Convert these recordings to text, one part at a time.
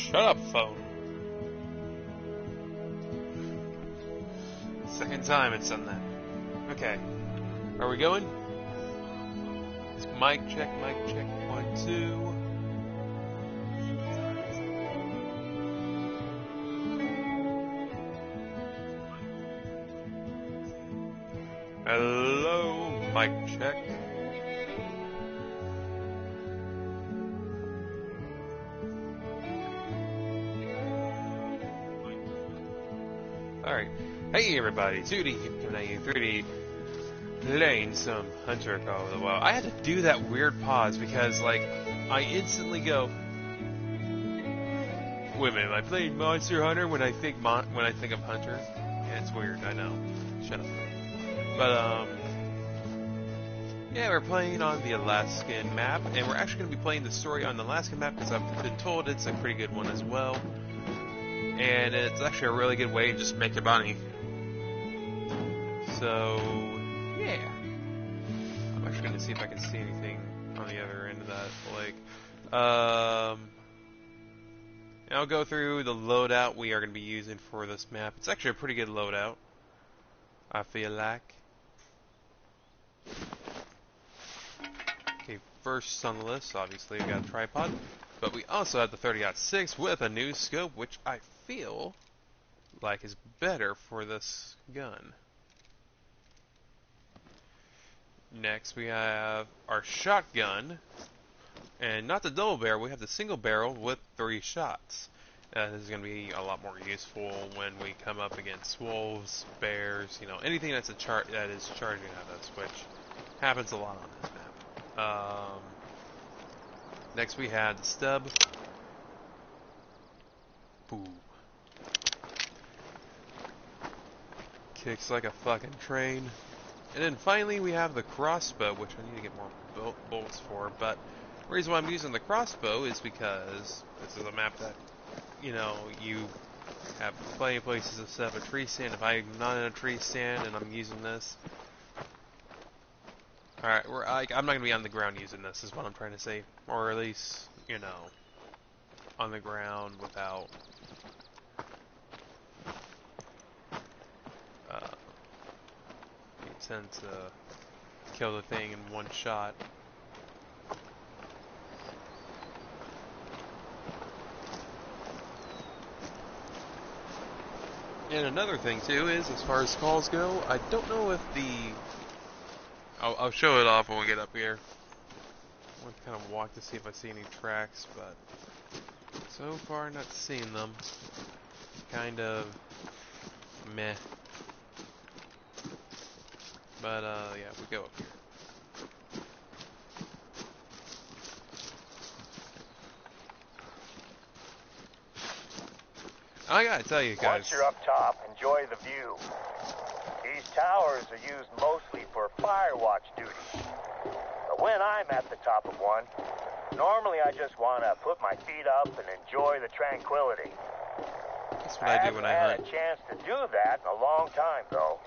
Shut up, phone. Second time it's done that. Okay. Are we going? It's mic check, 1, 2. Hello, mic check. Alright. Hey everybody, 2D coming at you, 3D playing some Hunter Call of the Wild. I had to do that weird pause because, like, I instantly go, wait a minute, am I playing Monster Hunter when I think of Hunter? Yeah, it's weird, I know. Shut up. But, yeah, we're playing on the Alaskan map, and we're actually going to be playing the story on the Alaskan map because I've been told it's a pretty good one as well. And it's actually a really good way to just make your money. So, yeah. I'm actually going to see if I can see anything on the other end of that lake. And I'll go through the loadout we are going to be using for this map. It's actually a pretty good loadout, I feel like. Okay, first on the list, obviously, we got a tripod. But we also have the 30-06 with a new scope, which I feel like is better for this gun. Next, we have our shotgun. And not the double barrel, we have the single barrel with 3 shots. This is going to be a lot more useful when we come up against wolves, bears, you know, anything that's that is charging at us, which happens a lot on this map. Next we had the stub. Boo. Kicks like a fucking train. And then finally we have the crossbow, which I need to get more bolts for, but the reason why I'm using the crossbow is because this is a map that, you know, you have plenty of places to set up a tree stand. If I'm not in a tree stand and I'm using this, alright, I'm not going to be on the ground using this, is what I'm trying to say. Or at least, you know, on the ground without you tend to kill the thing in one shot. And another thing too is, as far as calls go, I don't know if I'll show it off when we get up here. I want to kind of walk to see if I see any tracks, but so far not seeing them. Kind of meh. But yeah, we go up here. I gotta tell you guys. Once you're up top, enjoy the view. These towers are used mostly for fire watch duty. But when I'm at the top of one, normally I just want to put my feet up and enjoy the tranquility. That's what I do when I hunt. I haven't had a chance to do that in a long time, though.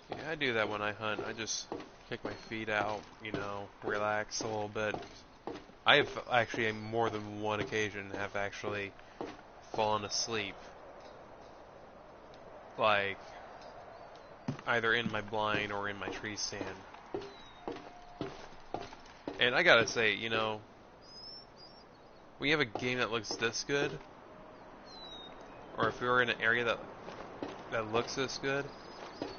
Yeah, I do that when I hunt. I just kick my feet out, you know, relax a little bit. I have actually, on more than one occasion, have actually fallen asleep. Like, either in my blind or in my tree stand. And I gotta say, you know, when you have a game that looks this good, or if you're in an area that looks this good,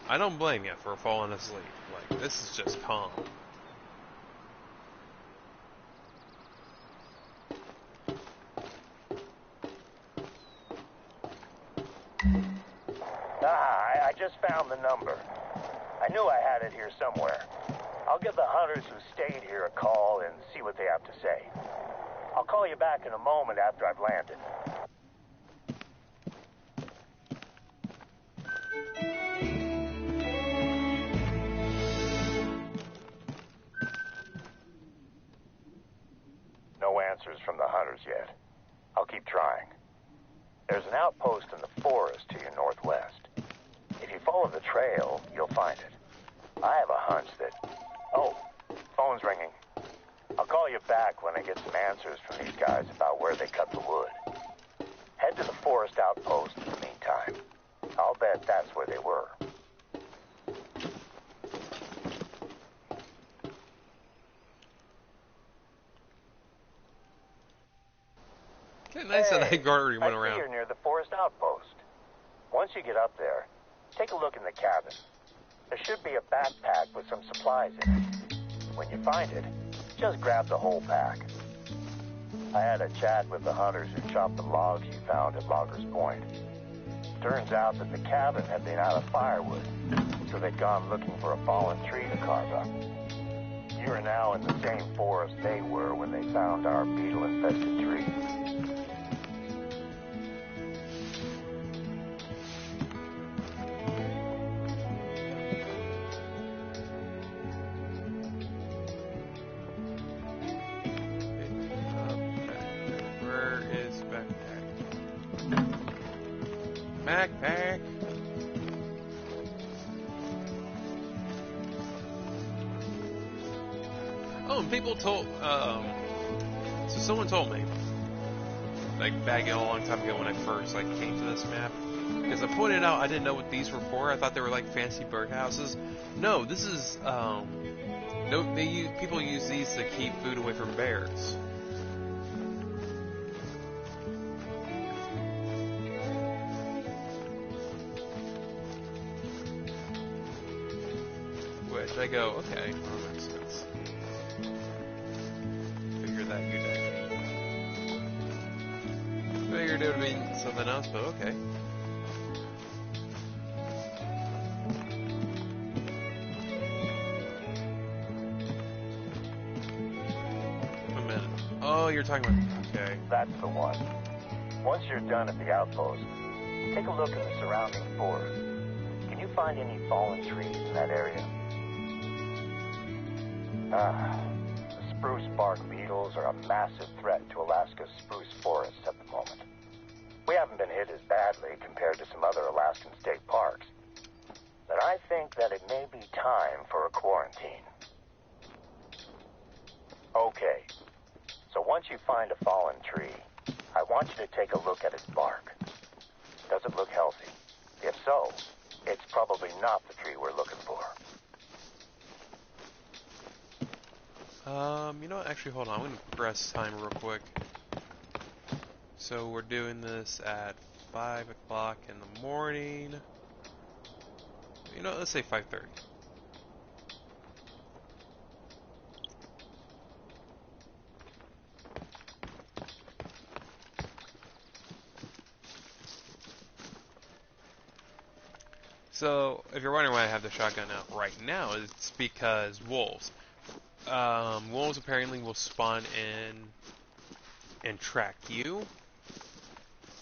I don't blame you for falling asleep. Like, this is just calm. I just found the number. I knew I had it here somewhere. I'll give the hunters who stayed here a call and see what they have to say. I'll call you back in a moment after I've landed. No answers from the hunters yet. I'll keep trying. There's an outpost in the forest to your northwest. If you follow the trail, you'll find it. I have a hunch that... Oh, phone's ringing. I'll call you back when to get some answers from these guys about where they cut the wood. Head to the forest outpost in the meantime. I'll bet that's where they were. Okay, nice that I already went I see around. you're near the forest outpost. Once you get up there, take a look in the cabin. There should be a backpack with some supplies in it. When you find it, just grab the whole pack. I had a chat with the hunters who chopped the logs you found at Loggers Point. Turns out that the cabin had been out of firewood, so they'd gone looking for a fallen tree to carve up. You are now in the same forest they were when they found our beetle-infested tree. Where is backpack? Backpack. Oh, and people told, so someone told me, like back a long time ago when I first came to this map, because I pointed out I didn't know what these were for. I thought they were like fancy birdhouses. No, this is no. People use these to keep food away from bears. Which I go, okay, well, that makes sense. Figured that you'd figured it would be something else, but okay. A minute. Oh, you're talking about, okay. That's the one. Once you're done at the outpost, take a look in the surrounding forest. Can you find any fallen trees in that area? The spruce bark beetles are a massive threat to Alaska's spruce forests at the moment. We haven't been hit as badly compared to some other Alaskan state parks, but I think that it may be time for a quarantine. Okay, so once you find a fallen tree, I want you to take a look at its bark. Does it look healthy? If so, it's probably not the tree we're looking for. You know what? Actually, hold on. I'm gonna press time real quick. So we're doing this at 5 o'clock in the morning. You know, let's say 5:30. So, if you're wondering why I have the shotgun out right now, it's because wolves. Wolves apparently will spawn in and track you,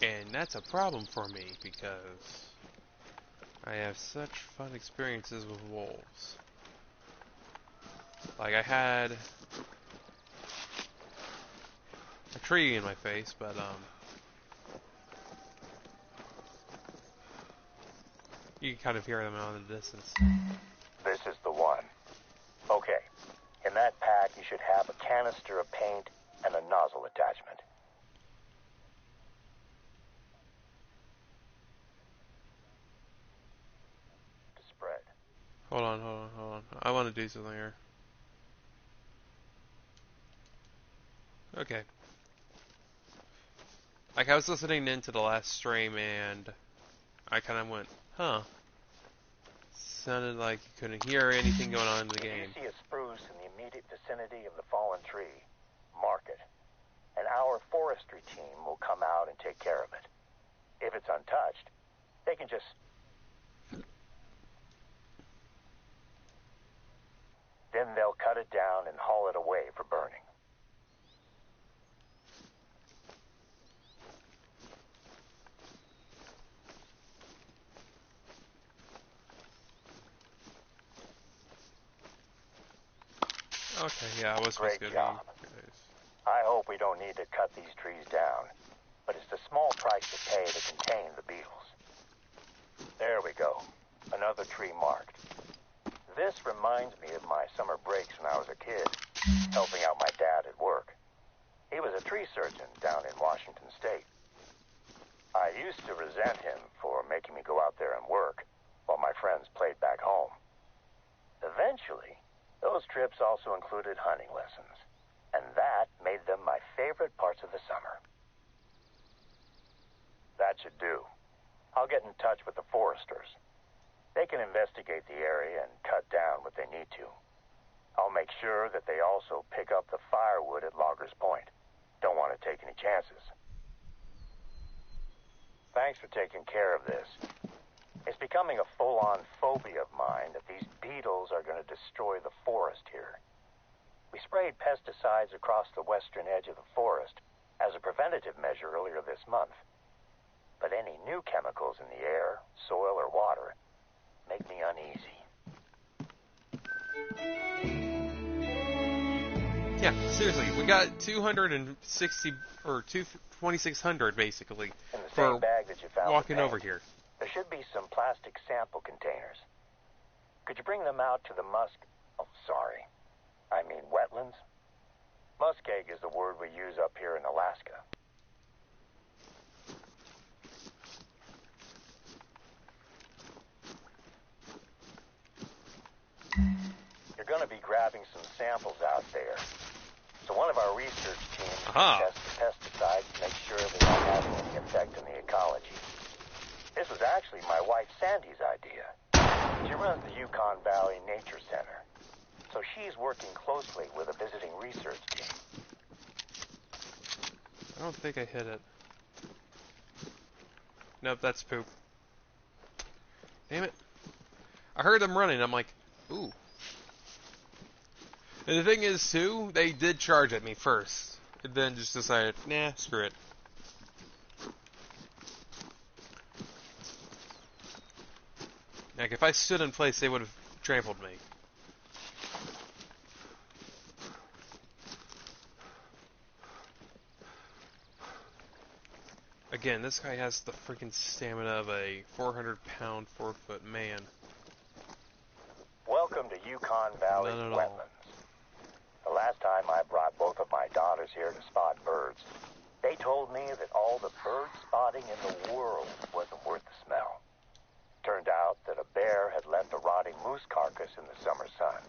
and that's a problem for me because I have such fun experiences with wolves. Like, I had a tree in my face, but you can kind of hear them out in the distance. This is the one. Okay. In that pack, you should have a canister of paint and a nozzle attachment. To spread. Hold on. I want to do something here. Okay. Like, I was listening into the last stream, and I kind of went, huh. Sounded like you couldn't hear anything going on in the game. If you see a spruce in the immediate vicinity of the fallen tree, mark it. And our forestry team will come out and take care of it. If it's untouched, they can just... Then they'll cut it down and haul it away for burning. Okay, yeah, I was supposed to Great go job. I hope we don't need to cut these trees down, but it's the small price to pay to contain the beetles. There we go. Another tree marked. This reminds me of my summer breaks when I was a kid, helping out my dad at work. He was a tree surgeon down in Washington State. I used to resent him for making me go out there and work while my friends played back home. Eventually, those trips also included hunting lessons, and that made them my favorite parts of the summer. That should do. I'll get in touch with the foresters. They can investigate the area and cut down what they need to. I'll make sure that they also pick up the firewood at Loggers Point. Don't want to take any chances. Thanks for taking care of this. It's becoming a full-on phobia of mine that these beetles are going to destroy the forest here. We sprayed pesticides across the western edge of the forest as a preventative measure earlier this month. But any new chemicals in the air, soil, or water make me uneasy. Yeah, seriously, we got 260 or 2,600 basically In the for same bag that you found walking the over paint, here. there should be some plastic sample containers. Could you bring them out to the wetlands? Muskeg is the word we use up here in Alaska. You're going to be grabbing some samples out there. So one of our research teams can test the pesticides to make sure they're not having any effect on the ecology. This was actually my wife Sandy's idea. She runs the Yukon Valley Nature Center, so she's working closely with a visiting research team. I don't think I hit it. Nope, that's poop. Damn it. I heard them running, I'm like, ooh. And the thing is, too, they did charge at me first. And then just decided, nah, screw it. Like, if I stood in place, they would have trampled me. Again, this guy has the freaking stamina of a 400-pound, 4-foot man. Welcome to Yukon Valley None at all. Wetlands. The last time I brought both of my daughters here to spot birds, they told me that all the bird spotting in the world wasn't worth the smell. Turned out that a bear had left a rotting moose carcass in the summer sun.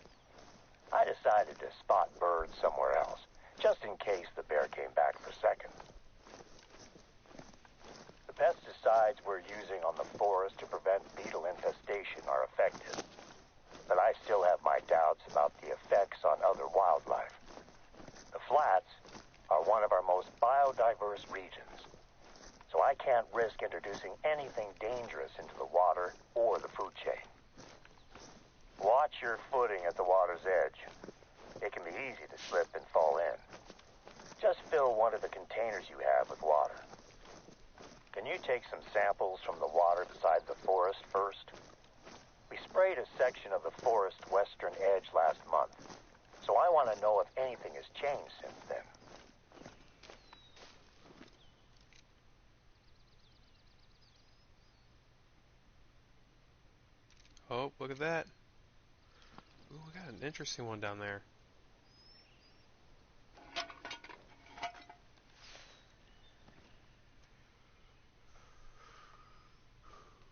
I decided to spot birds somewhere else, just in case the bear came back for seconds. The pesticides we're using on the forest to prevent beetle infestation are effective, but I still have my doubts about the effects on other wildlife. The flats are one of our most biodiverse regions, so I can't risk introducing anything dangerous into the water or the food chain. Watch your footing at the water's edge. It can be easy to slip and fall in. Just fill one of the containers you have with water. Can you take some samples from the water beside the forest first? We sprayed a section of the forest western edge last month, so I want to know if anything has changed since then. Oh, look at that. Ooh, we got an interesting one down there.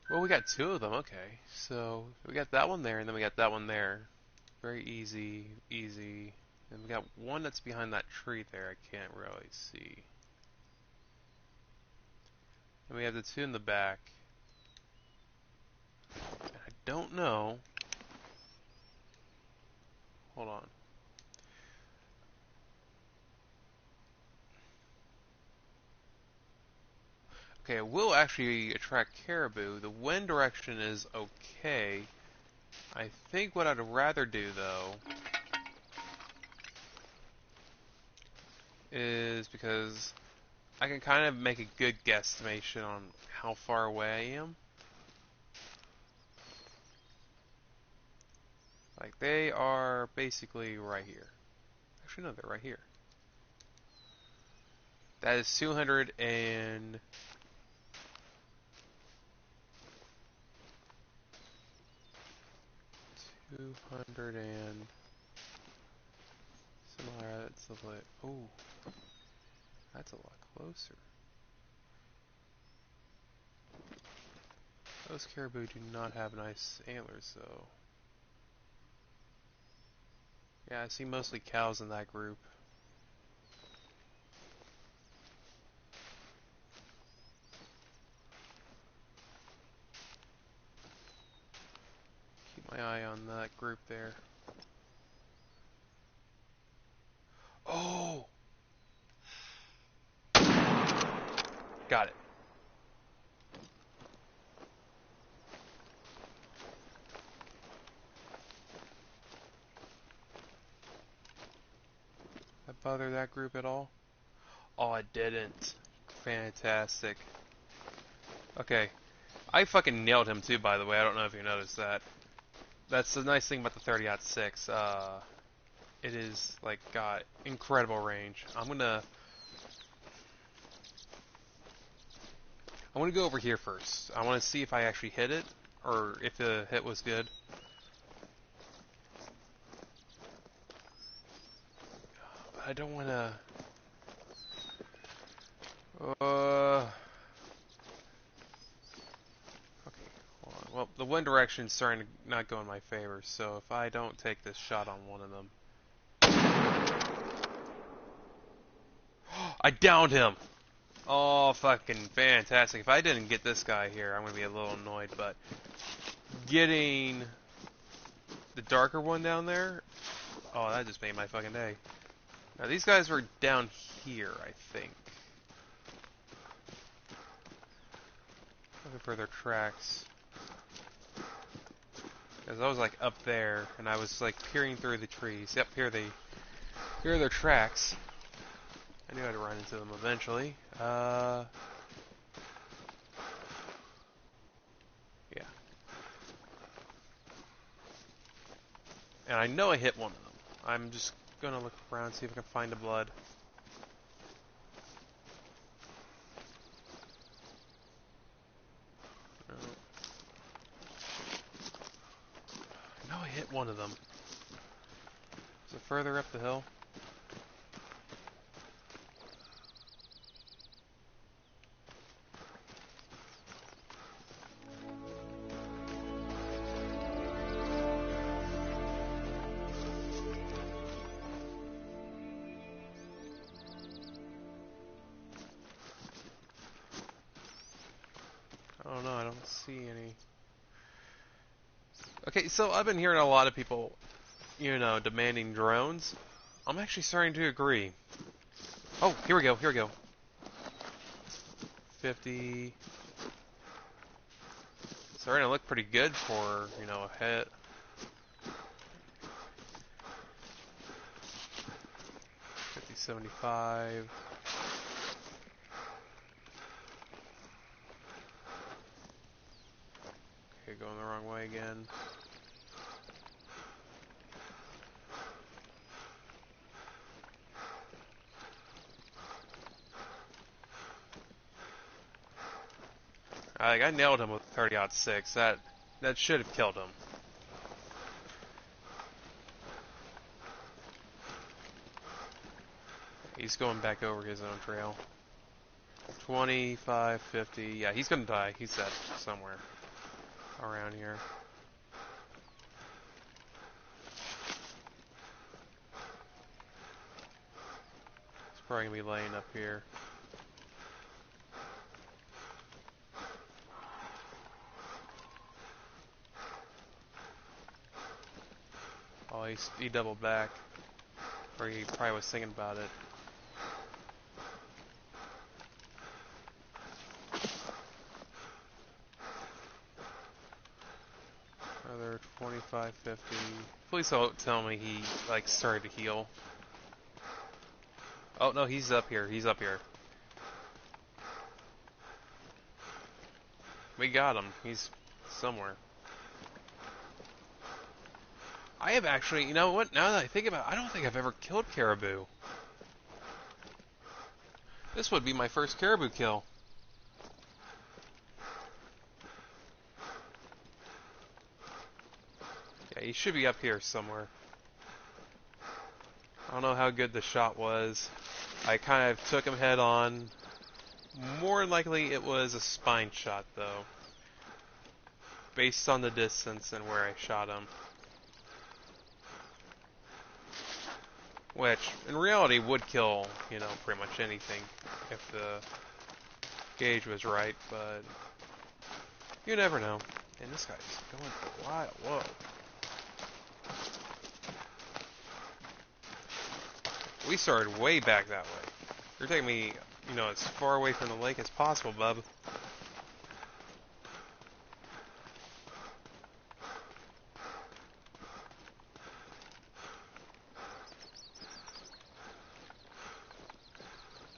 Well, we got two of them, okay. So, we got that one there, and then we got that one there. Very easy, easy. And we got one that's behind that tree there, I can't really see. And we have the two in the back. I don't know. Hold on. Okay, it will actually attract caribou. The wind direction is okay. I think what I'd rather do, though, is because I can kind of make a good guesstimation on how far away I am. Like, they are basically right here. Actually, no, they're right here. That is 200 and... 200 and... Similar, that's like... Ooh. That's a lot closer. Those caribou do not have nice antlers, though. Yeah, I see mostly cows in that group. Keep my eye on that group there. Oh! Got it. That bother that group at all? Oh, it didn't. Fantastic. Okay. I fucking nailed him too, by the way. I don't know if you noticed that. That's the nice thing about the 30-06. It is, like, got incredible range. I'm gonna go over here first. I want to see if I actually hit it, or if the hit was good. I don't want to... Okay, hold on. Well, the wind direction's starting to not go in my favor, so if I don't take this shot on one of them... I downed him! Oh, fucking fantastic. If I didn't get this guy here, I'm going to be a little annoyed, but... Getting... the darker one down there... Oh, that just made my fucking day. Now, these guys were down here, I think. Looking for their tracks. Because I was, like, up there, and I was, like, peering through the trees. Yep, here are their tracks. I knew I'd run into them eventually. Yeah. And I know I hit one of them. I'm just gonna look around, see if I can find the blood. No. I know I hit one of them. Is it further up the hill? I don't know, I don't see any. Okay, so I've been hearing a lot of people, you know, demanding drones. I'm actually starting to agree. Oh, here we go, here we go. 50. Starting to look pretty good for, you know, a hit. 50, 75. Okay, going the wrong way again. I nailed him with 30-06. That should have killed him. He's going back over his own trail. 25, 50. Yeah, he's gonna die. He's dead somewhere around here. He's probably gonna be laying up here. Oh, he doubled back. Or he probably was thinking about it. Another 25, 50. Please don't tell me he, like, started to heal. Oh, no, he's up here. He's up here. We got him. He's somewhere. I have actually, you know what, now that I think about it, I don't think I've ever killed caribou. This would be my first caribou kill. Yeah, he should be up here somewhere. I don't know how good the shot was. I kind of took him head on. More likely it was a spine shot, though, based on the distance and where I shot him. Which, in reality, would kill, you know, pretty much anything if the gauge was right, but you never know. And this guy's going for a while. Whoa. We started way back that way. You're taking me, you know, as far away from the lake as possible, bub.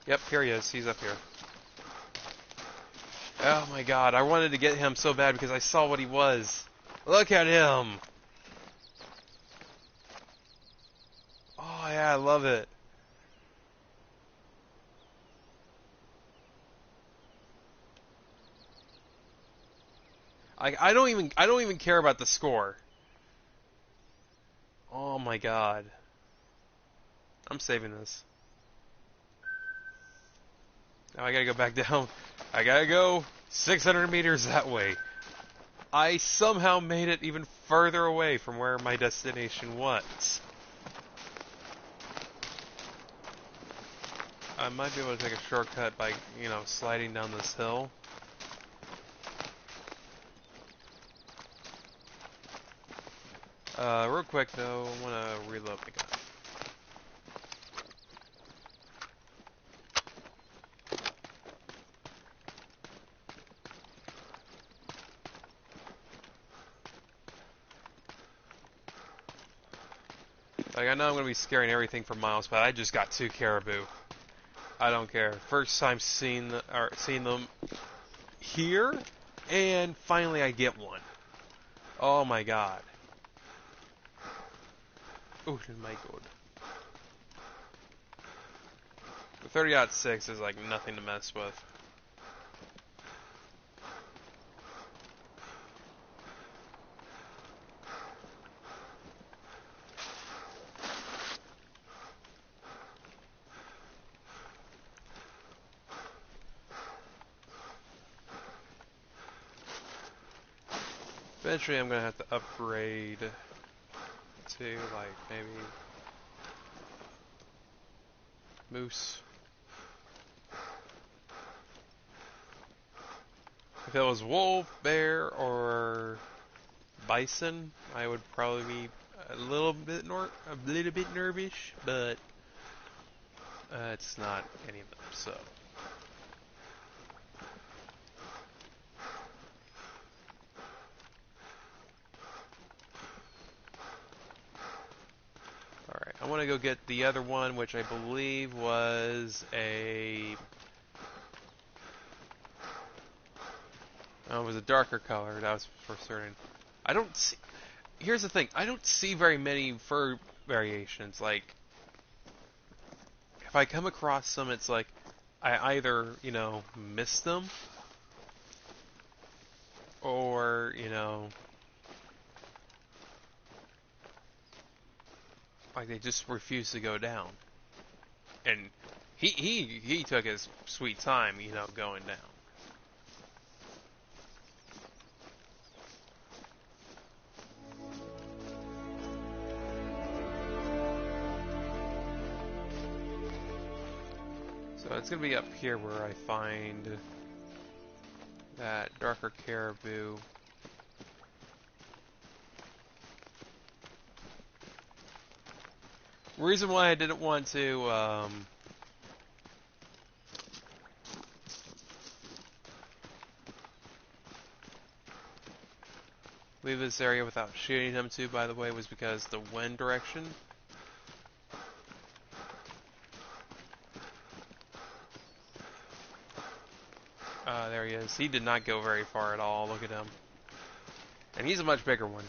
Yep, here he is. He's up here. Oh my god, I wanted to get him so bad because I saw what he was. Look at him! Oh yeah, I love it. I don't even care about the score. Oh my god. I'm saving this. Now I gotta go back down. I gotta go 600 meters that way. I somehow made it even further away from where my destination was. I might be able to take a shortcut by, you know, sliding down this hill. Real quick though, I want to reload the gun. Like, I know I'm going to be scaring everything for miles, but I just got 2 caribou. I don't care. First time seeing them here, and finally I get one. Oh my god. Oh my god. The 30-06 is like nothing to mess with. Eventually I'm going to have to upgrade to, like, maybe moose. If it was wolf, bear, or bison, I would probably be a little bit nervous, but it's not any of them, so. Alright, I want to go get the other one, which I believe was a... Oh, it was a darker color, that was for certain. I don't see... Here's the thing, I don't see very many fur variations. Like, if I come across them, it's like, I either, you know, miss them, or, you know, like they just refuse to go down. And he took his sweet time, you know, going down. So it's gonna be up here where I find that darker caribou. Reason why I didn't want to leave this area without shooting him too, by the way, was because the wind direction. There he is. He did not go very far at all. Look at him. And he's a much bigger one.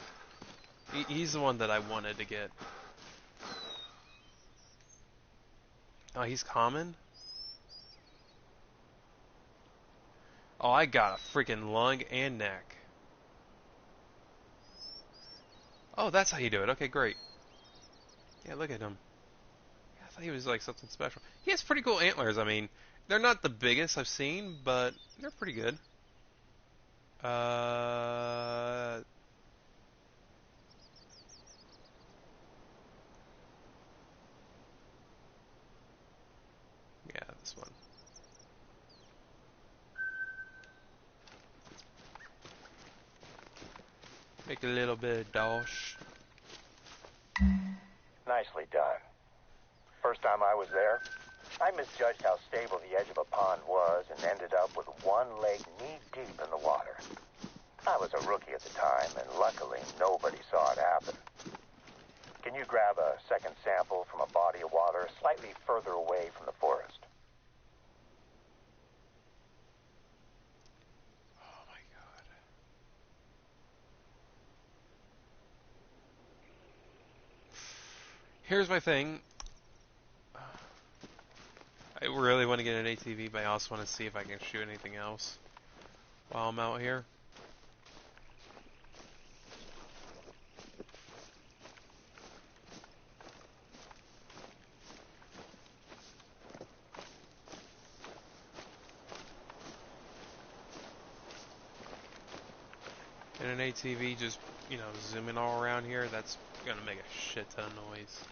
He's the one that I wanted to get. Oh, he's common? Oh, I got a freaking lung and neck. Oh, that's how you do it. Okay, great. Yeah, look at him. Yeah, thought he was like something special. He has pretty cool antlers. I mean, they're not the biggest I've seen, but they're pretty good. Uh, yeah, this one. Make a little bit of dosh. Nicely done. First time I was there, I misjudged how stable the edge of a pond was and ended up with one leg knee-deep in the water. I was a rookie at the time, and luckily nobody saw it happen. Can you grab a second sample from a body of water slightly further away from the forest? Oh my god. Here's my thing. I really want to get an ATV, but I also want to see if I can shoot anything else while I'm out here. And an ATV just, zooming all around here, that's gonna make a shit ton of noise.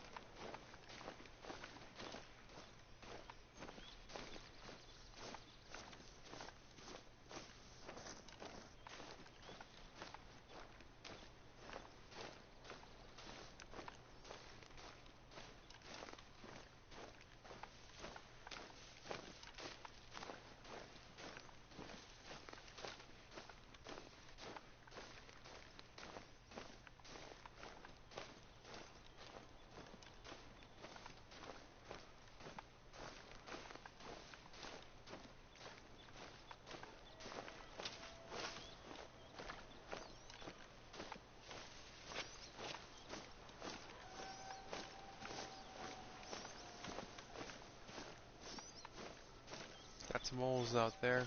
Got some moles out there.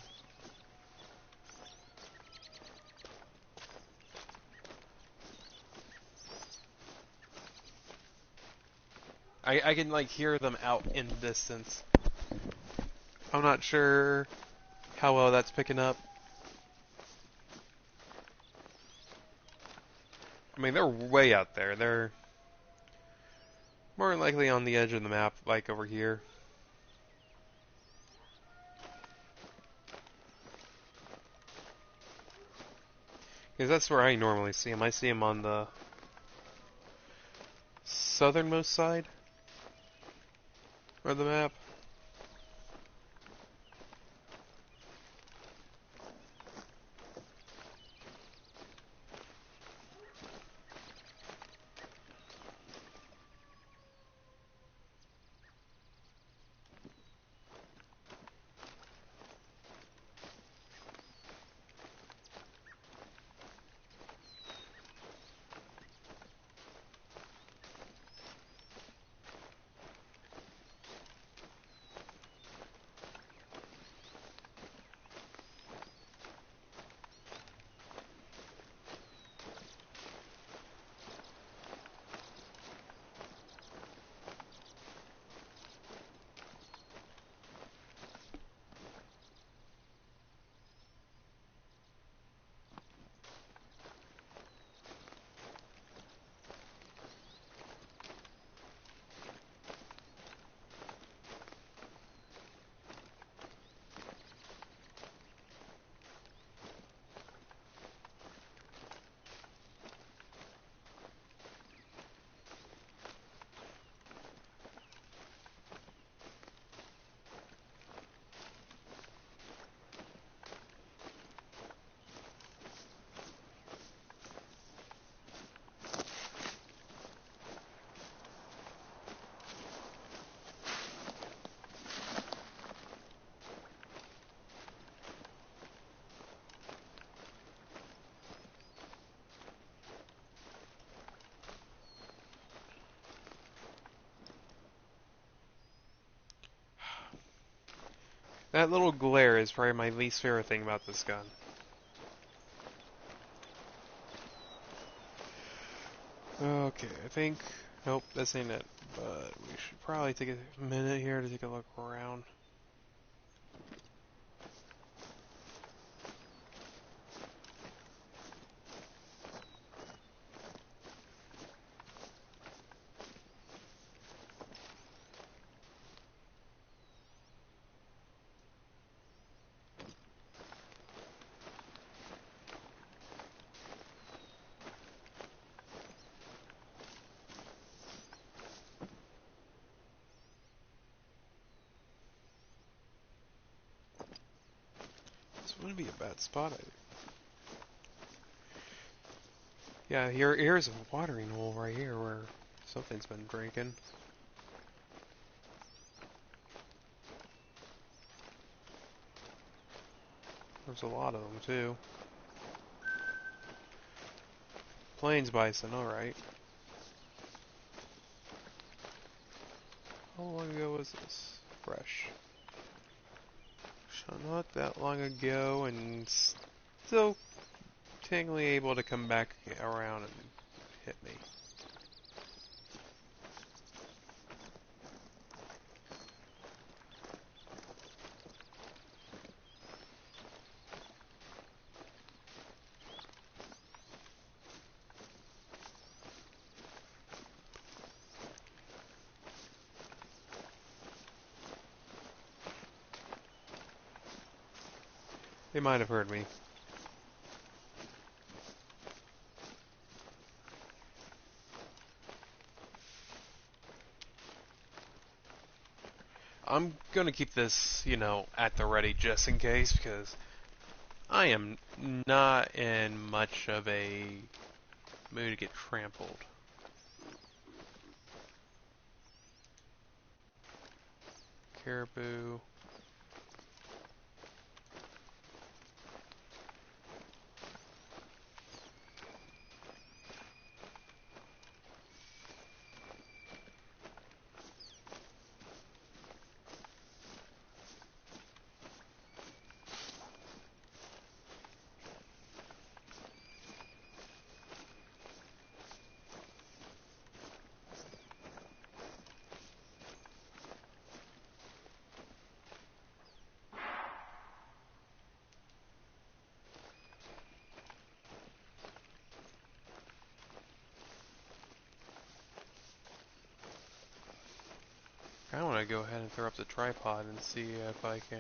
I can like hear them out in the distance. I'm not sure how well that's picking up. I mean, they're way out there. They're more than likely on the edge of the map, like over here. Because that's where I normally see them. I see them on the southernmost side of the map. That little glare is probably my least favorite thing about this gun. Okay, I think... Nope, this ain't it. But we should probably take a minute here to take a look around. This wouldn't be a bad spot, I think. Yeah, here's a watering hole right here where something's been drinking. There's a lot of them, too. Plains bison, alright. How long ago was this? Fresh. So not that long ago, and still technically able to come back around and hit me. They might have heard me. I'm gonna keep this, you know, at the ready just in case, because I am not in much of a mood to get trampled. Caribou. I want to go ahead and throw up the tripod and see if I can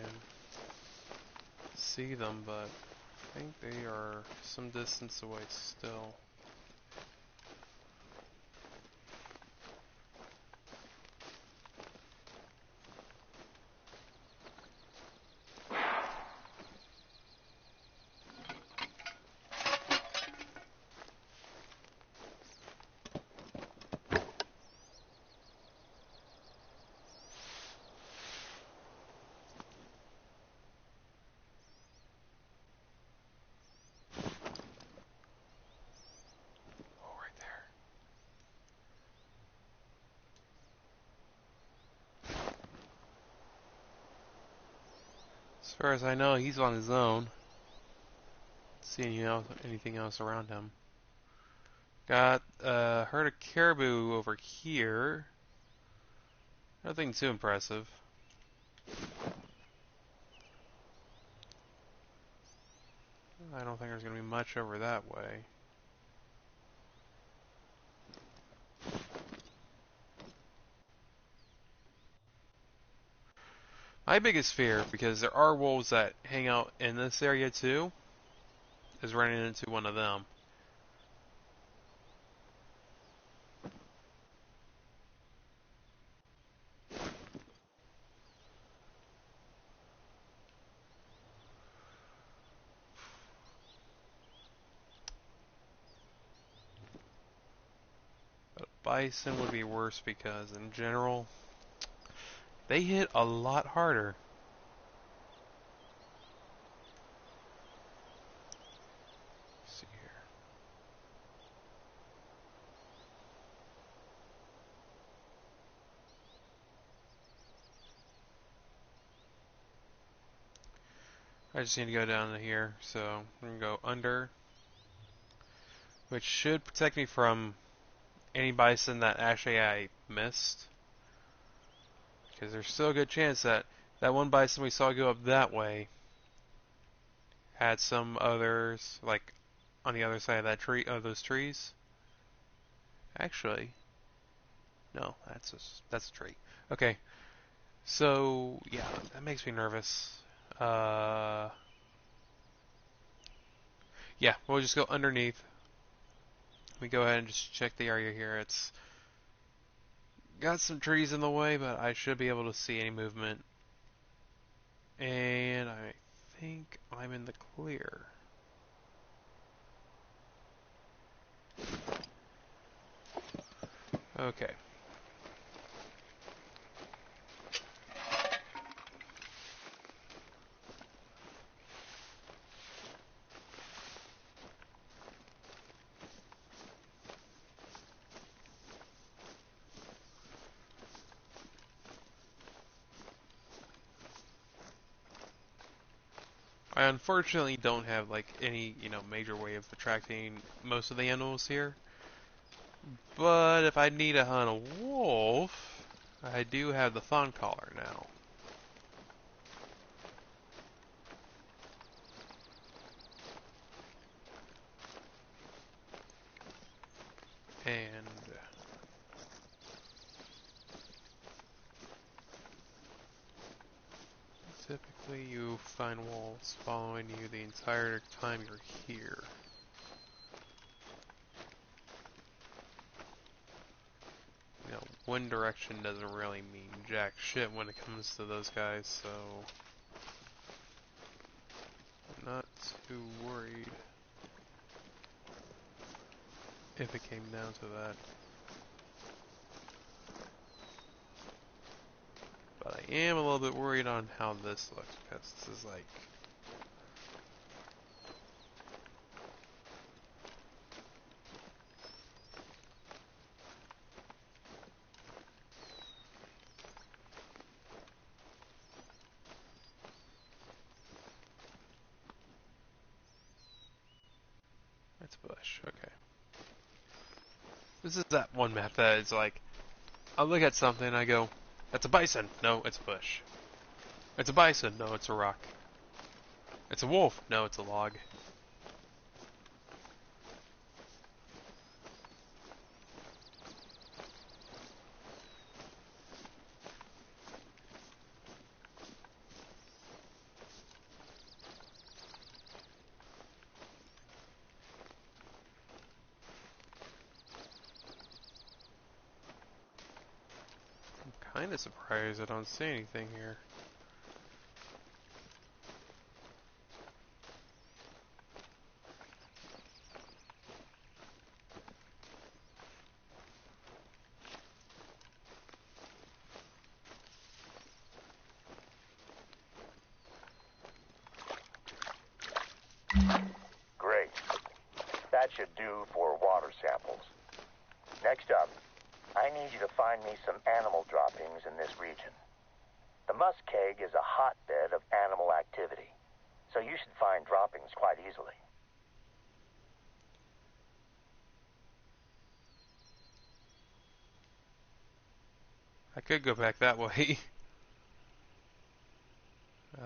see them, but I think they are some distance away still. Oh, right there. As far as I know, he's on his own. See anything else around him. Got a herd of caribou over here. Nothing too impressive. I don't think there's going to be much over that way. My biggest fear, because there are wolves that hang out in this area too, is running into one of them. But bison would be worse because, in general, they hit a lot harder. Let's see here. I just need to go down to here, so I'm going to go under, which should protect me from any bison that actually I missed. Because there's still a good chance that that one bison we saw go up that way had some others, like on the other side of that tree, of those trees. Actually, no, that's a tree. Okay, so yeah, that makes me nervous. Uh, yeah, we'll just go underneath. We go ahead and just check the area here. It's got some trees in the way, but I should be able to see any movement. And I think I'm in the clear. Okay. I unfortunately don't have like any, major way of attracting most of the animals here. But if I need to hunt a wolf, I do have the fawn collar now. And typically you find wolves following you the entire time you're here. One direction doesn't really mean jack shit when it comes to those guys, so I'm not too worried if it came down to that. But I am a little bit worried on how this looks, because this is like... It's bush, okay. This is that one map that is like, I look at something and I go, that's a bison! No, it's a bush. It's a bison! No, it's a rock. It's a wolf! No, it's a log. I'm kinda surprised I don't see anything here. Great. That should do for water samples. Next up, I need you to find me some animal droppings in this region. The Muskeg is a hotbed of animal activity, so you should find droppings quite easily. I could go back that way.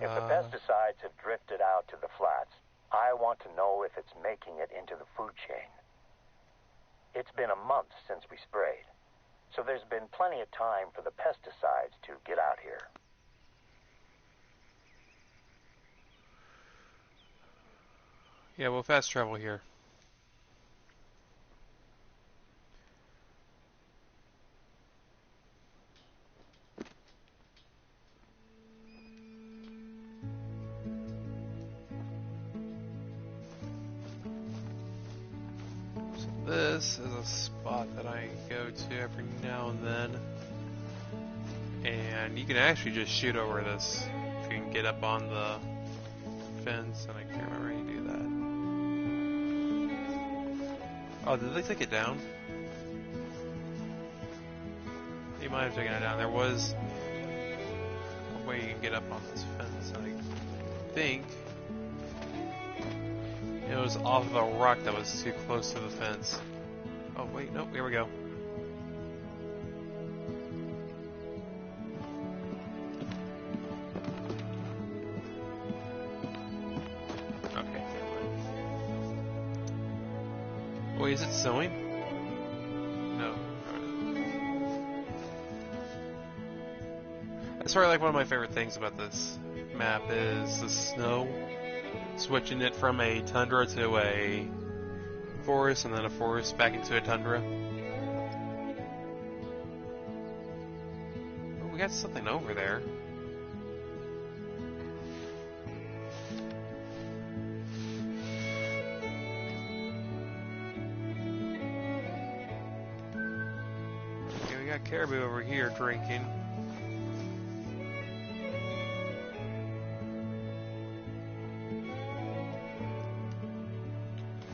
If the pesticides have drifted out to the flats, I want to know if it's making it into the food chain. It's been a month since we sprayed, so there's been plenty of time for the pesticides to get out here. Yeah, we'll fast travel here. So this is a spot that I go to every now and then. And you can actually just shoot over this if you can get up on the fence, and I can't remember how you do that. Oh, did they take it down? They might have taken it down. There was a way you can get up on this fence, and I think it was off of a rock that was too close to the fence. Oh wait, nope, here we go. Wait, is it snowing? No. That's probably like one of my favorite things about this map is the snow. Switching it from a tundra to a forest, and then a forest back into a tundra. Oh, we got something over there. Okay, we got caribou over here drinking.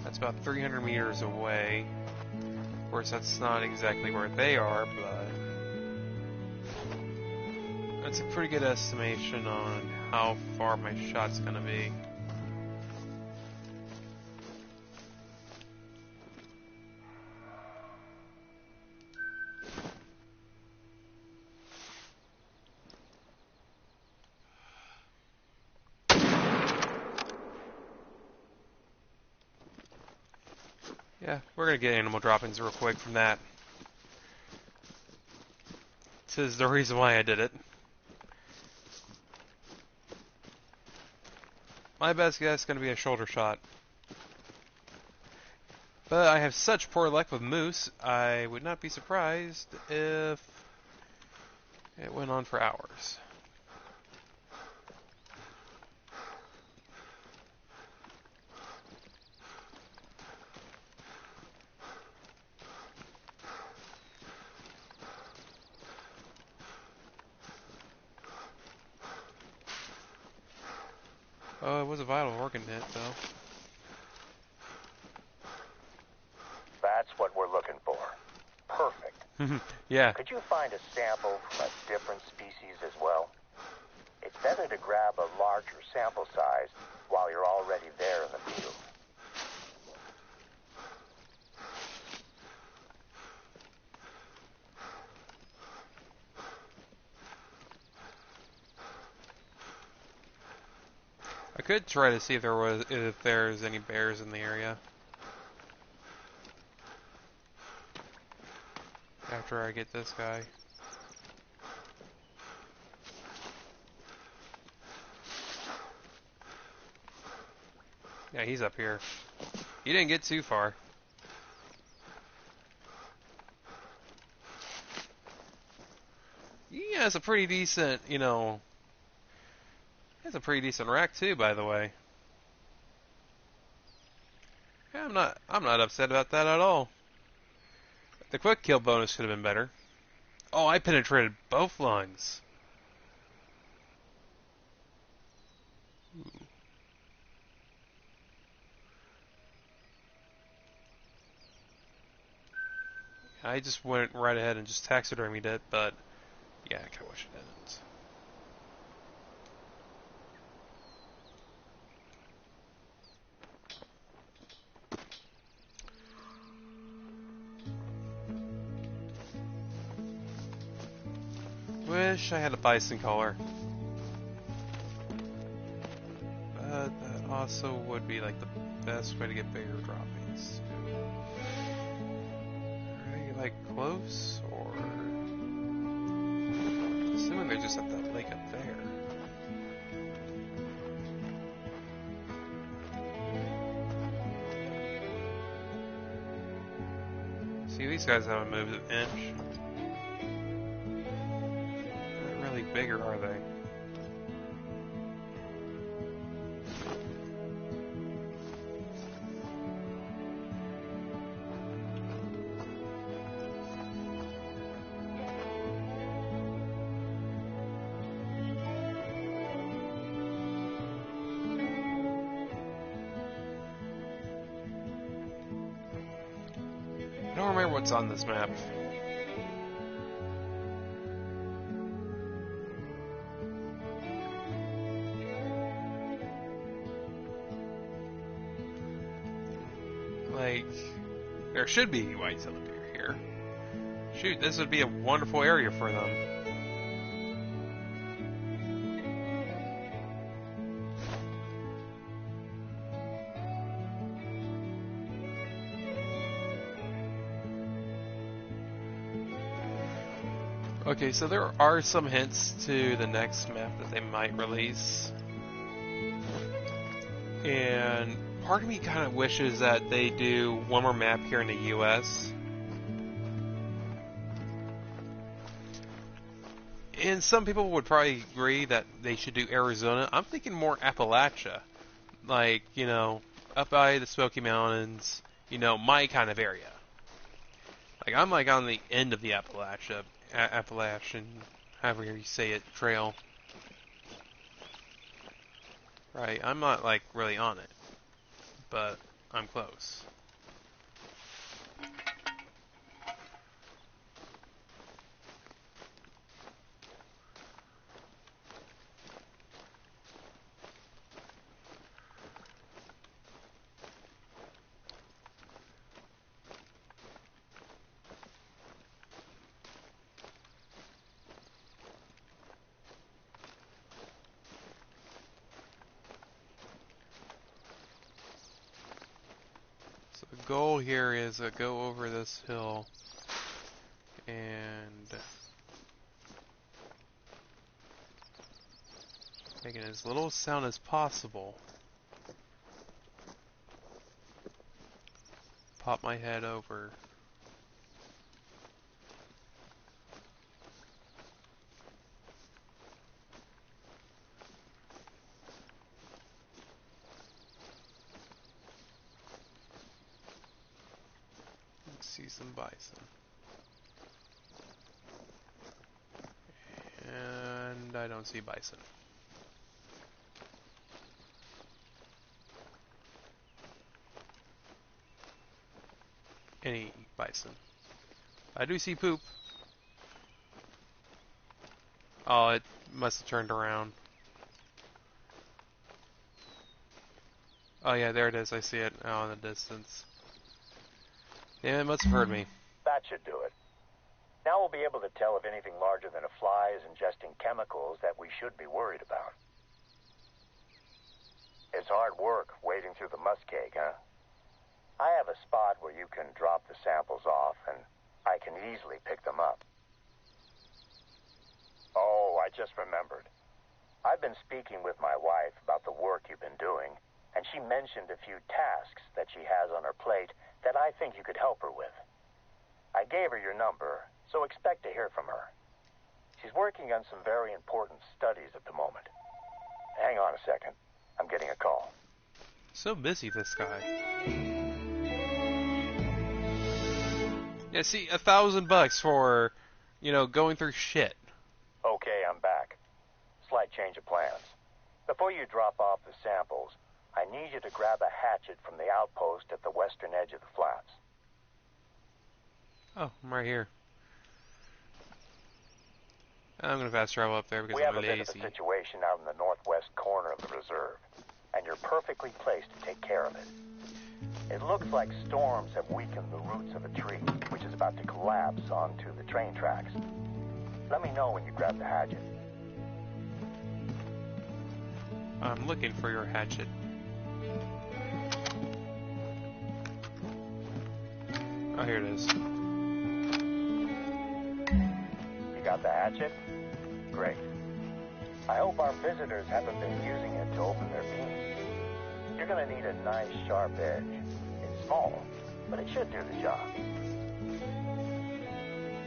That's about 300 meters away. Of course, that's not exactly where they are, but that's a pretty good estimation on how far my shot's gonna be. Yeah, we're gonna get animal droppings real quick from that. This is the reason why I did it. My best guess is gonna be a shoulder shot. But I have such poor luck with moose, I would not be surprised if it went on for hours. Oh, it was a vital organ hit, though. That's what we're looking for. Perfect. Yeah. Could you find a sample from a different species as well? It's better to grab a larger sample size while you're already there in the field. I could try to see if there's any bears in the area. After I get this guy. Yeah, he's up here. He didn't get too far. He has a pretty decent, he has a pretty decent rack too, by the way. Yeah, I'm not upset about that at all. The quick kill bonus could have been better. Oh, I penetrated both lungs. Ooh. I just went right ahead and just taxidermied it, but yeah, I kind of wish I didn't. Wish I had a bison collar. But that also would be like the best way to get bigger droppings. Are they like close or? Assuming they're just at that lake up there. See, these guys haven't moved an inch. Not really bigger, are they? I don't remember what's on this map. Like, there should be white-tailed deer here. Shoot, this would be a wonderful area for them. Okay, so there are some hints to the next map that they might release. And part of me kind of wishes that they do one more map here in the US. And some people would probably agree that they should do Arizona. I'm thinking more Appalachia. Like, you know, up by the Smoky Mountains, you know, my kind of area. Like, I'm like on the end of the Appalachian, however you say it, trail. Right, I'm not like really on it, but I'm close. So the goal here is to go over this hill and making as little sound as possible. Pop my head over. And see some bison. And I don't see bison. Any bison. I do see poop. Oh, it must have turned around. Oh yeah, there it is. I see it out in the distance. Yeah, it must have heard me. That should do it. Now we'll be able to tell if anything larger than a fly is ingesting chemicals that we should be worried about. It's hard work wading through the muskeg, huh? I have a spot where you can drop the samples off, and I can easily pick them up. Oh, I just remembered. I've been speaking with my wife about the work you've been doing, and she mentioned a few tasks that she has on her plate that I think you could help her with. I gave her your number, so expect to hear from her. She's working on some very important studies at the moment. Hang on a second. I'm getting a call. So busy, this guy. Yeah, see, $1,000 for, you know, going through shit. Okay, I'm back. Slight change of plans. Before you drop off the samples, I need you to grab a hatchet from the outpost at the western edge of the flats. Oh, I'm right here. I'm gonna fast travel up there because We have I'm a bit lazy. of a situation out in the northwest corner of the reserve, and you're perfectly placed to take care of it. It looks like storms have weakened the roots of a tree, which is about to collapse onto the train tracks. Let me know when you grab the hatchet. I'm looking for your hatchet. Oh, here it is. You got the hatchet? Great. I hope our visitors haven't been using it to open their beams. You're gonna need a nice sharp edge. It's small, but it should do the job.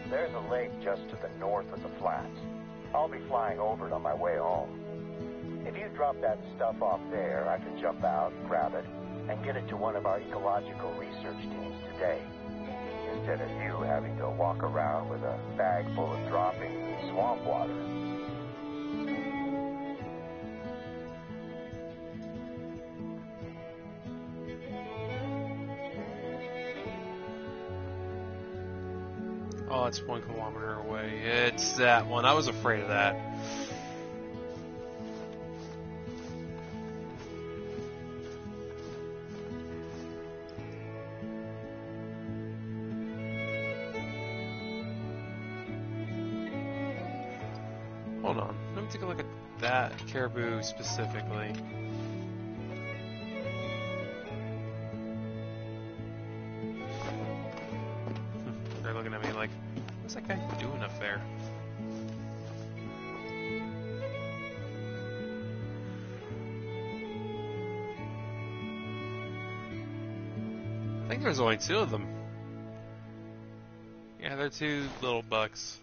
There's a lake just to the north of the flats. I'll be flying over it on my way home. If you drop that stuff off there, I can jump out, grab it, and get it to one of our ecological research teams today, instead of you having to walk around with a bag full of droppings and swamp water. Oh, it's 1 kilometer away. It's that one. I was afraid of that. Hold on. Let me take a look at that caribou specifically. They're looking at me like, what's that guy doing up there? think there's only 2 of them. Yeah, they're 2 little bucks.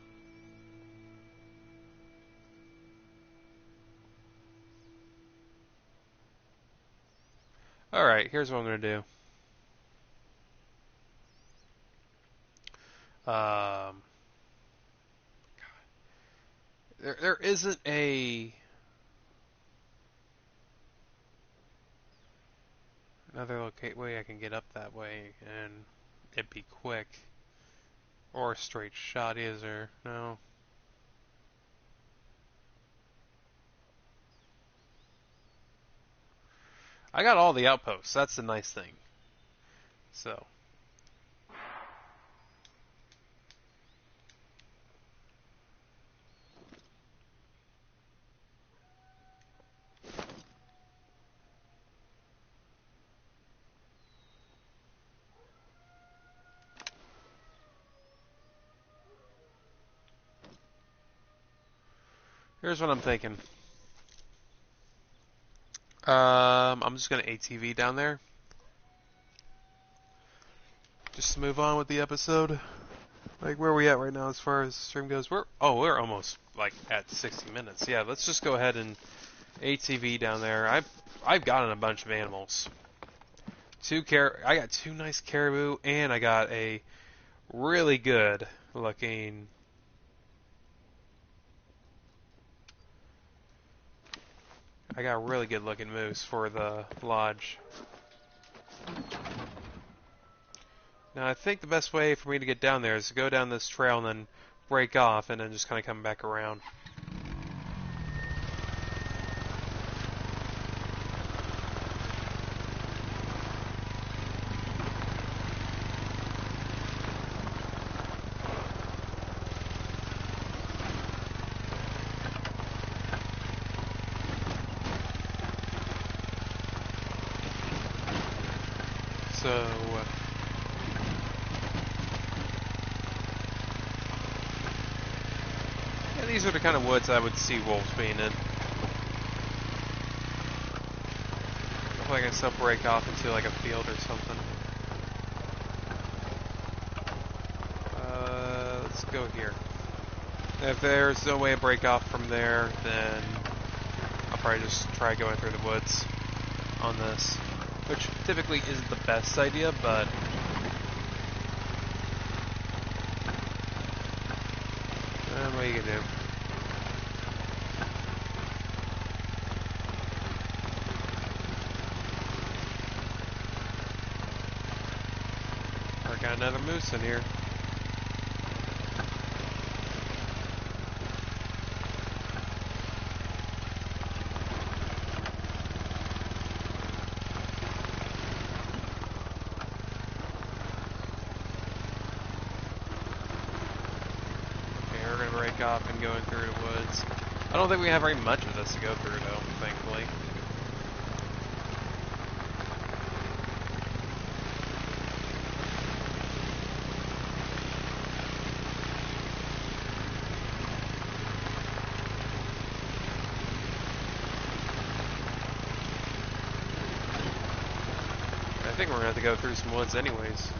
Alright, here's what I'm going to do. There isn't another way I can get up that way and it'd be quick. Or a straight shot, is there? No. I got all the outposts. That's the nice thing. So. Here's what I'm thinking. I'm just gonna ATV down there. Just to move on with the episode. Like, where are we at right now as far as the stream goes? We're almost like at 60 minutes. Yeah, let's just go ahead and ATV down there. I've gotten a bunch of animals. I got 2 nice caribou, and I got a really good looking. I got a really good looking moose for the lodge. Now I think the best way for me to get down there is to go down this trail and then break off and then just kind of come back around. So, yeah, these are the kind of woods I would see wolves being in. If I can still break off into like a field or something. Let's go here. If there's no way to break off from there, then I'll probably just try going through the woods on this. Which typically isn't the best idea, but what are you gonna do? I got another moose in here. Off and going through the woods. I don't think we have very much of this to go through though, thankfully. I think we're gonna have to go through some woods anyways.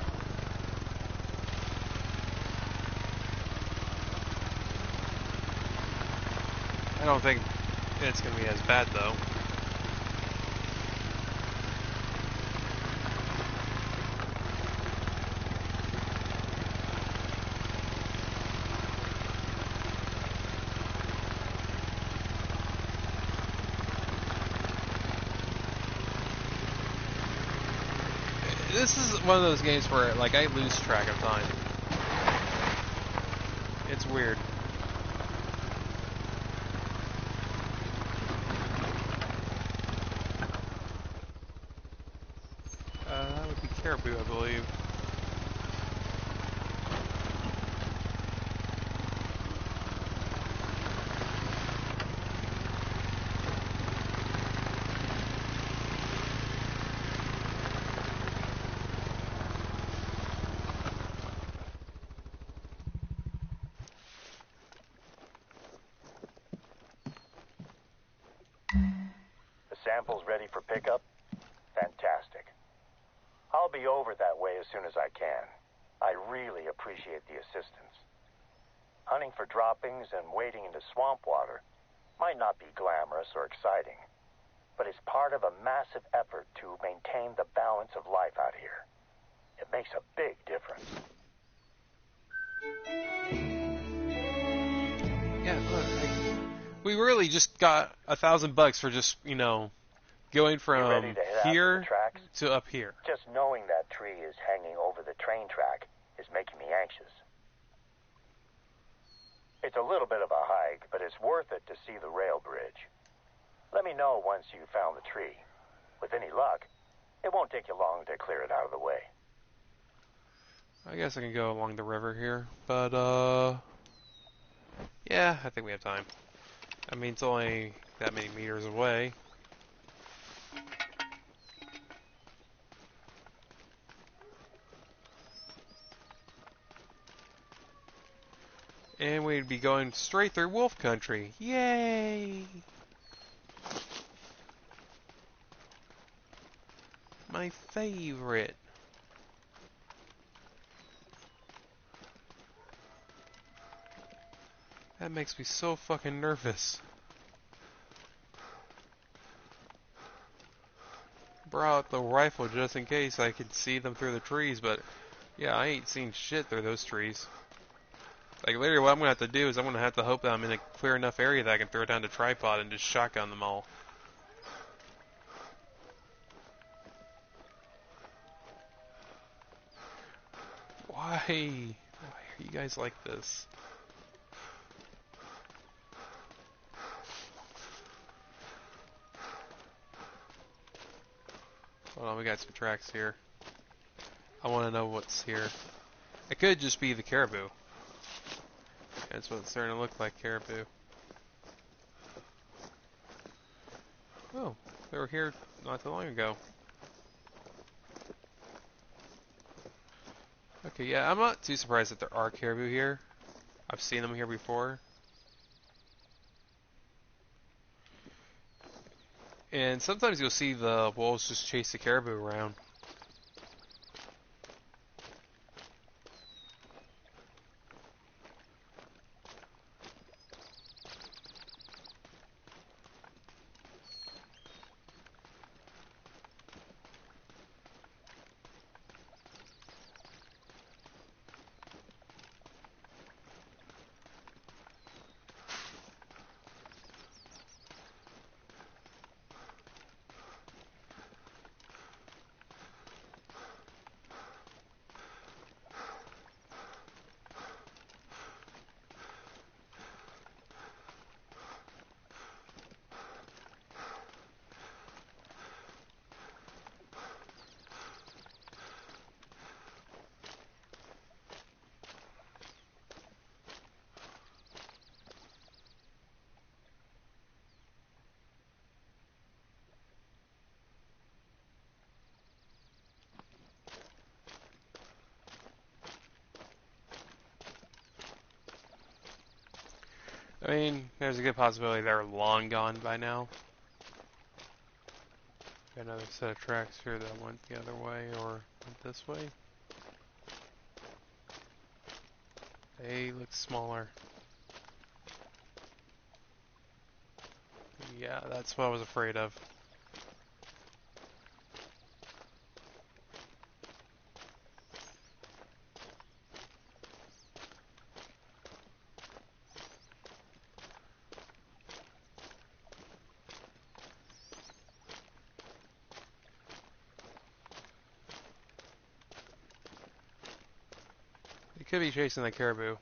I don't think it's going to be as bad, though. This is one of those games where, like, I lose track of time. It's weird. That would be caribou, I believe. The samples ready for pickup? Fantastic. I'll I'll be over that way as soon as I can. I really appreciate the assistance. Hunting for droppings and wading into swamp water might not be glamorous or exciting, but it's part of a massive effort to maintain the balance of life out here. It makes a big difference. Yeah, look, we really just got $1,000 for just, going You from ready to head out to here the tracks? to up here. Just knowing that tree is hanging over the train track is making me anxious. It's a little bit of a hike, but it's worth it to see the rail bridge. Let me know once you've found the tree. With any luck, it won't take you long to clear it out of the way. I guess I can go along the river here, but, yeah, I think we have time. I mean, it's only that many meters away. And we'd be going straight through Wolf Country. Yay! My favorite. That makes me so fucking nervous. Brought out the rifle just in case I could see them through the trees, but yeah, I ain't seen shit through those trees. Like, literally what I'm gonna have to do is I'm gonna have to hope that I'm in a clear enough area that I can throw down the tripod and just shotgun them all. Why? Why are you guys like this? Hold on, we got some tracks here. I want to know what's here. It could just be the caribou. That's what it's starting to look like, caribou. Oh, they were here not too long ago. Okay, yeah, I'm not too surprised that there are caribou here. I've seen them here before. And sometimes you'll see the wolves just chase the caribou around. I mean, there's a good possibility they're long gone by now. Got another set of tracks here that went the other way or went this way. They look smaller. Yeah, that's what I was afraid of. They could be chasing the caribou.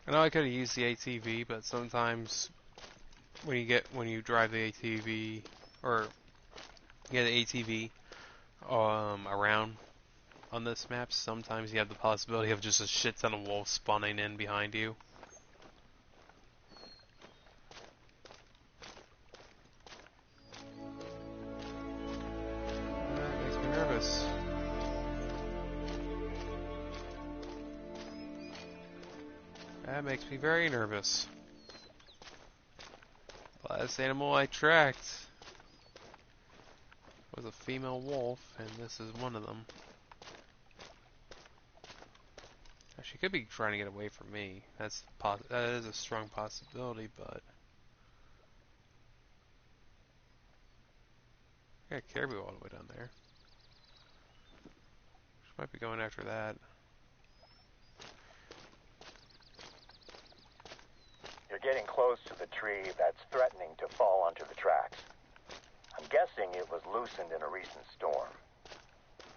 I know I could have used the ATV, but sometimes when you drive the ATV or get the ATV around on this map, sometimes you have the possibility of just a shit ton of wolves spawning in behind you. That makes me nervous. That makes me very nervous. Last animal I tracked was a female wolf, and this is one of them. She could be trying to get away from me. That is a strong possibility, but I got caribou all the way down there. She might be going after that. You're getting close to the tree that's threatening to fall onto the tracks. I'm guessing it was loosened in a recent storm.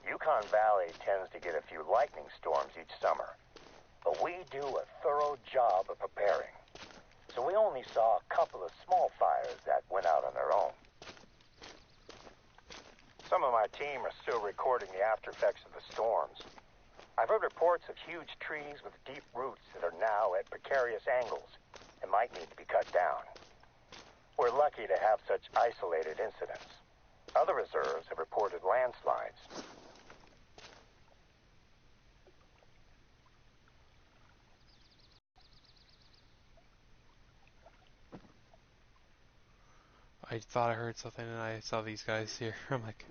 Yukon Valley tends to get a few lightning storms each summer, but we do a thorough job of preparing. So we only saw a couple of small fires that went out on their own. Some of my team are still recording the after effects of the storms. I've heard reports of huge trees with deep roots that are now at precarious angles and might need to be cut down. We're lucky to have such isolated incidents. Other reserves have reported landslides. I thought I heard something and I saw these guys here. I'm like...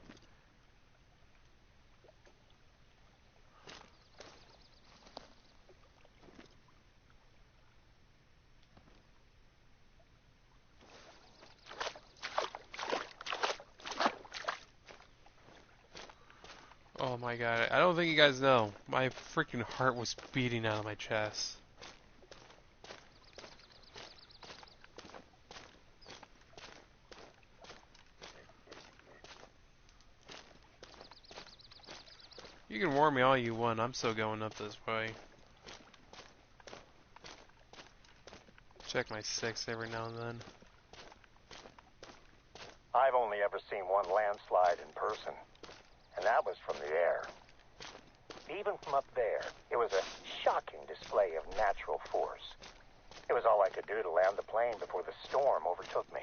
Oh my god, I don't think you guys know. My freaking heart was beating out of my chest. You can warn me all you want, I'm still going up this way. Check my 6 every now and then. I've only ever seen one landslide in person, and that was from the air. Even from up there, it was a shocking display of natural force. It was all I could do to land the plane before the storm overtook me.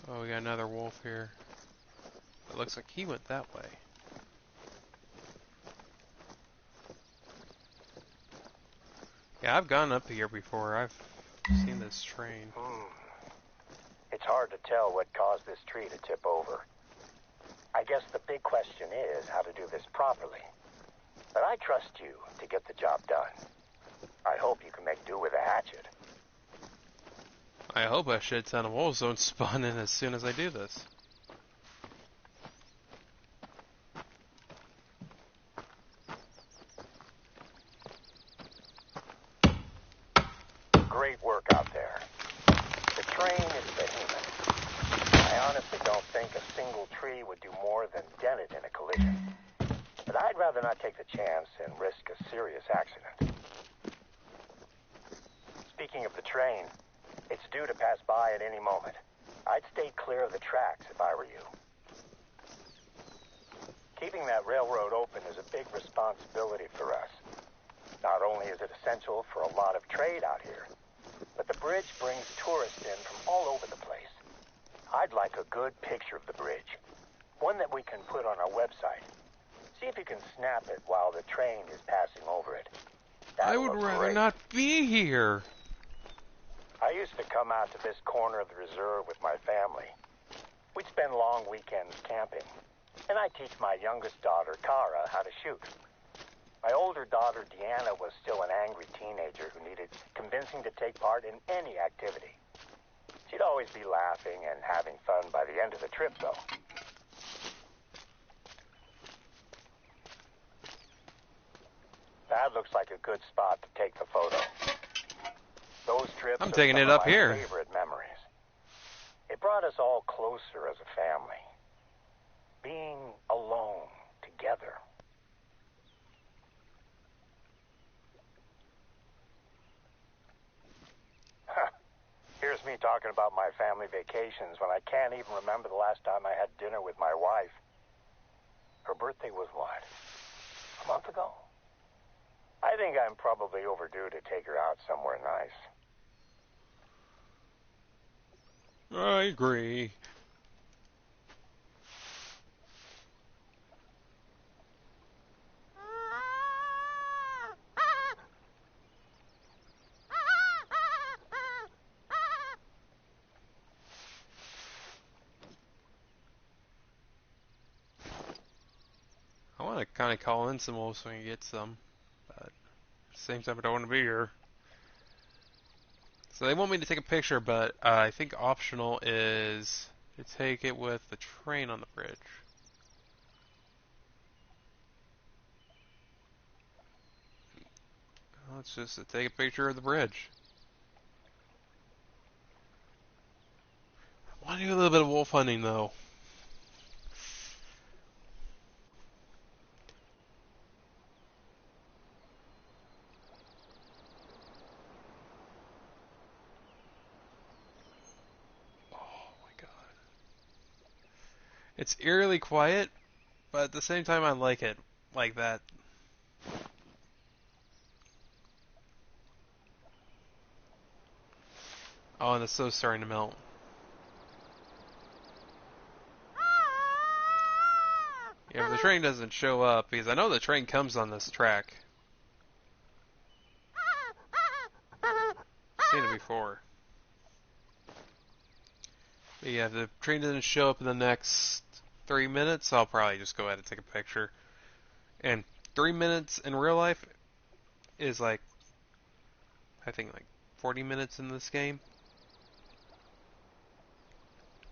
Oh, we got another wolf here. It looks like he went that way. Yeah, I've gone up here before. I've seen this train. It's hard to tell what caused this tree to tip over. I guess the big question is how to do this properly. But I trust you to get the job done. I hope you can make do with a hatchet. I hope a shit ton of wolves don't spawn in as soon as I do this. Great work out there. The train is behemoth. I honestly don't think a single tree would do more than dent it in a collision. But I'd rather not take the chance and risk a serious accident. Speaking of the train, it's due to pass by at any moment. I'd stay clear of the tracks if I were you. Keeping that railroad open is a big responsibility for us. Not only is it essential for a lot of trade out here, but the bridge brings tourists in from all over the place. I'd like a good picture of the bridge, one that we can put on our website. See if you can snap it while the train is passing over it. I would rather not be here. I used to come out to this corner of the reserve with my family. We'd spend long weekends camping, and I teach my youngest daughter, Kara, how to shoot. My older daughter, Deanna, was still an angry teenager who needed convincing to take part in any activity. She'd always be laughing and having fun by the end of the trip, though. That looks like a good spot to take the photo. Those trips I'm are taking some it of up my here. favorite memories. It brought us all closer as a family. Being alone together. Here's me talking about my family vacations when I can't even remember the last time I had dinner with my wife. Her birthday was what? A month ago? I think I'm probably overdue to take her out somewhere nice. I agree. I want to kind of call in some wolves when we get some, but at the same time I don't want to be here. So they want me to take a picture, but I think optional is to take it with the train on the bridge. Let's just take a picture of the bridge. I want to do a little bit of wolf hunting though. Oh my god. It's eerily quiet, but at the same time I like it like that. Oh, and the snow's starting to melt. Yeah, if the train doesn't show up, because I know the train comes on this track. I've seen it before. But yeah, if the train doesn't show up in the next 3 minutes, I'll probably just go ahead and take a picture. And 3 minutes in real life is like, I think like 40 minutes in this game.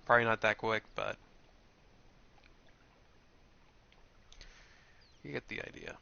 Probably not that quick, but you get the idea.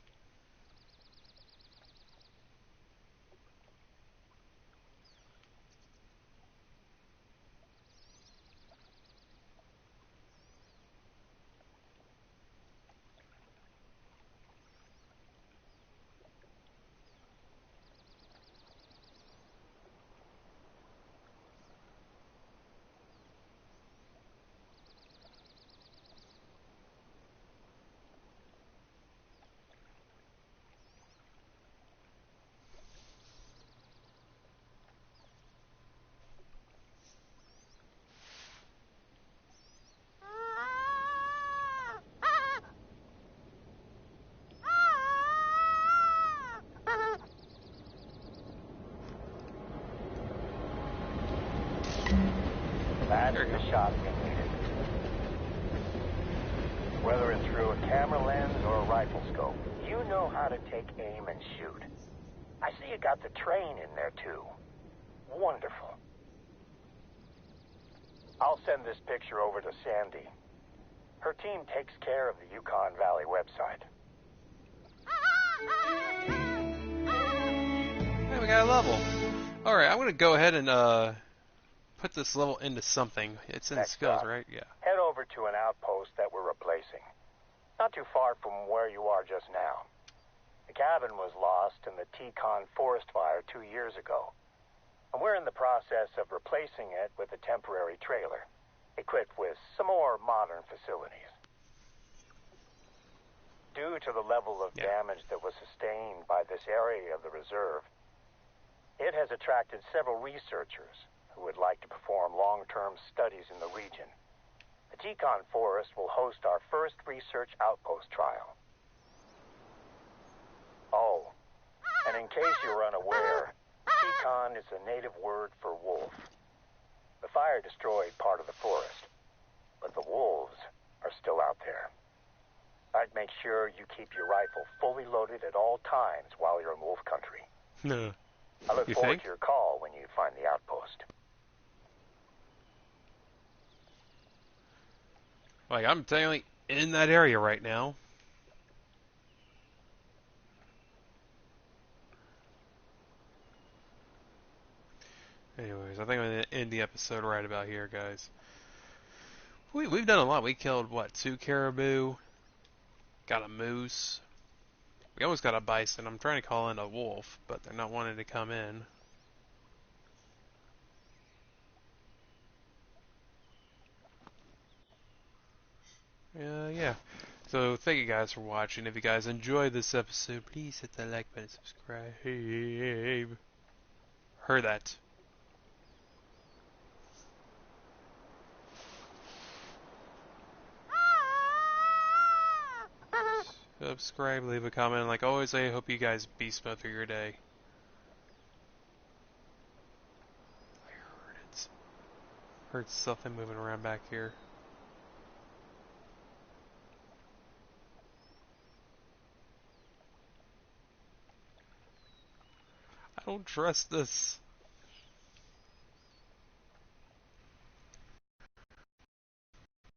That's the shot we needed. Whether it's through a camera lens or a rifle scope, you know how to take aim and shoot. I see you got the train in there too. Wonderful. I'll send this picture over to Sandy. Her team takes care of the Yukon Valley website. Hey, we got a level. Alright, I'm going to go ahead and put this level into something. It's in Next skills, stop. right? Yeah. Head over to an outpost that we're replacing. Not too far from where you are just now. The cabin was lost in the Teton forest fire 2 years ago. And we're in the process of replacing it with a temporary trailer, equipped with some more modern facilities. Due to the level of damage that was sustained by this area of the reserve, it has attracted several researchers who would like to perform long-term studies in the region. The Teton Forest will host our first research outpost trial. Oh, and in case you're unaware, Teton is a native word for wolf. The fire destroyed part of the forest, but the wolves are still out there. I'd make sure you keep your rifle fully loaded at all times while you're in wolf country. No. I look You forward think? to your call when you find the outpost. Like, I'm technically in that area right now. Anyways, I think I'm going to end the episode right about here, guys. We've done a lot. We killed, what, 2 caribou? Got a moose. We almost got a bison. I'm trying to call in a wolf, but they're not wanting to come in. Yeah. So, thank you guys for watching. If you guys enjoyed this episode, please hit that like button, subscribe. Heard that. Subscribe, leave a comment. Like always, I hope you guys be smooth through your day. I heard it. Heard something moving around back here. I don't trust this.